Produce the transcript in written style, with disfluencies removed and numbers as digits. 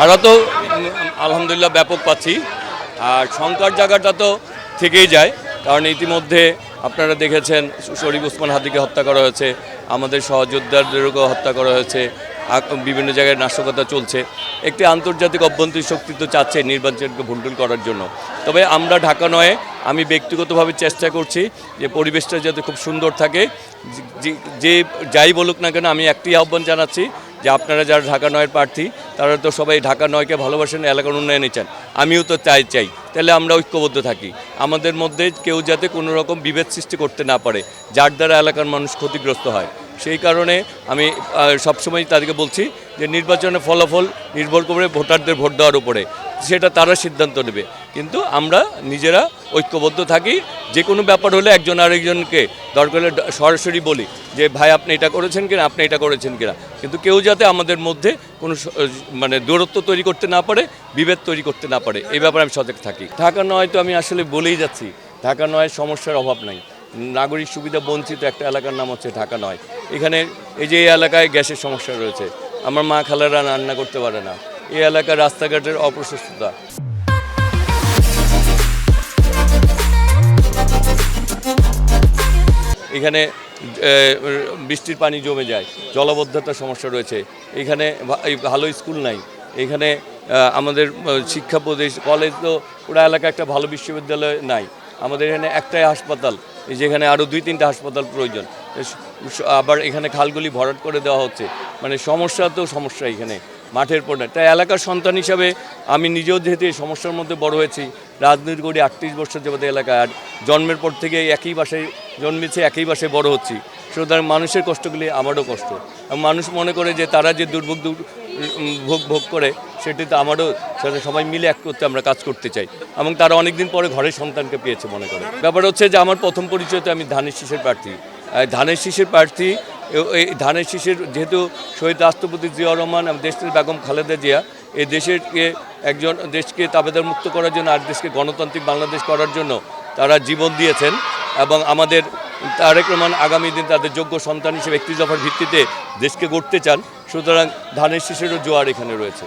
সাড়া তো আলহামদুলিল্লাহ ব্যাপক পাচ্ছি। আর শঙ্কার জায়গাটা তো থেকেই যায়, কারণ ইতিমধ্যে আপনারা দেখেছেন শরীফ ওসমান হাদিকে হত্যা করা হয়েছে, আমাদের সহযোদ্ধাদেরকেও হত্যা করা হয়েছে, বিভিন্ন জায়গায় নাশকতা চলছে। একটি আন্তর্জাতিক অভ্যন্তরীণ শক্তি তো চাচ্ছে নির্বাচনকে ভণ্ডুল করার জন্য। তবে আমরা ঢাকা নয়, আমি ব্যক্তিগতভাবে চেষ্টা করছি যে পরিবেশটা যাতে খুব সুন্দর থাকে। যে যাই বলুক না কেন, আমি একটি আহ্বান জানাচ্ছি যে আপনারা যারা ঢাকা নয়ের প্রার্থী, তারা তো সবাই ঢাকা নয়কে ভালোবাসেন, এলাকার উন্নয়নে চান, আমিও তো চাই। তাহলে আমরা ঐক্যবদ্ধ থাকি, আমাদের মধ্যে কেউ যাতে কোনো রকম বিভেদ সৃষ্টি করতে না পারে, যার দ্বারা এলাকার মানুষ ক্ষতিগ্রস্ত হয়। সেই কারণে আমি সবসময় তাদেরকে বলছি যে নির্বাচনের ফলাফল নির্ভর করে ভোটারদের ভোট দেওয়ার উপরে, সেটা তারা সিদ্ধান্ত নেবে, কিন্তু আমরা নিজেরা ঐক্যবদ্ধ থাকি। যে কোনো ব্যাপার হলে একজন আরেকজনকে দরকার হলে সরাসরি বলি যে ভাই আপনি এটা করেছেন কিনা, আপনি এটা করেছেন কিনা, কিন্তু কেউ যাতে আমাদের মধ্যে কোনো মানে দূরত্ব তৈরি করতে না পারে, বিভেদ তৈরি করতে না পারে, এই ব্যাপারে আমি সজাগ থাকি। ঢাকা নয় তো আমি আসলে বলেই যাচ্ছি, ঢাকা নয় সমস্যার অভাব নাই। নাগরিক সুবিধা বঞ্চিত একটা এলাকার নাম হচ্ছে ঢাকা নয়। এখানে এই যে এই এলাকায় গ্যাসের সমস্যা রয়েছে, আমার মা খালারা রান্না করতে পারে না, এই এলাকার রাস্তাঘাটের অপ্রশস্ততা, এখানে বৃষ্টির পানি জমে যায়, জলাবদ্ধতার সমস্যা রয়েছে, এখানে ভালো স্কুল নাই, এখানে আমাদের শিক্ষা প্রদেশ কলেজ তো পুরা এলাকায় একটা ভালো বিশ্ববিদ্যালয় নাই, আমাদের এখানে একটাই হাসপাতাল, যেখানে আরও 2-3টা হাসপাতাল প্রয়োজন, আবার এখানে খালগুলি ভরাট করে দেওয়া হচ্ছে, মানে সমস্যা তো সমস্যা এখানে মাঠের পর। তাই এলাকার সন্তান হিসাবে আমি নিজেও যেহেতু এই সমস্যার মধ্যে বড় হয়েছি, রাজনীতি করি 38 বছর যাবত এলাকায়, আর জন্মের পর থেকে একই বাসায় জন্মেছে, একই বাসায় বড় হচ্ছি, সুতরাং মানুষের কষ্টগুলি আমারও কষ্ট। মানুষ মনে করে যে তারা যে দুর্ভোগ ভোগ করে, সেটি তো আমারও, সেটা সবাই মিলে এক করতে আমরা কাজ করতে চাই, এবং তারা অনেকদিন পরে ঘরের সন্তানকে পেয়েছে মনে করে। ব্যাপার হচ্ছে যে আমার প্রথম পরিচয়তে আমি ধানের শীষের প্রার্থী। এই ধানের শীষের যেহেতু শহীদ রাষ্ট্রপতি জিয়াউর রহমান এবং দেশটির বেগম খালেদা জিয়া এই দেশকে তাবেদার মুক্ত করার জন্য, আর দেশকে গণতান্ত্রিক বাংলাদেশ করার জন্য তারা জীবন দিয়েছেন, এবং আমাদের তারেক রহমান আগামী দিন তাদের যোগ্য সন্তান হিসেবে একটি দফার ভিত্তিতে দেশকে গড়তে চান। সুতরাং ধানের শীষেরও জোয়ার এখানে রয়েছে।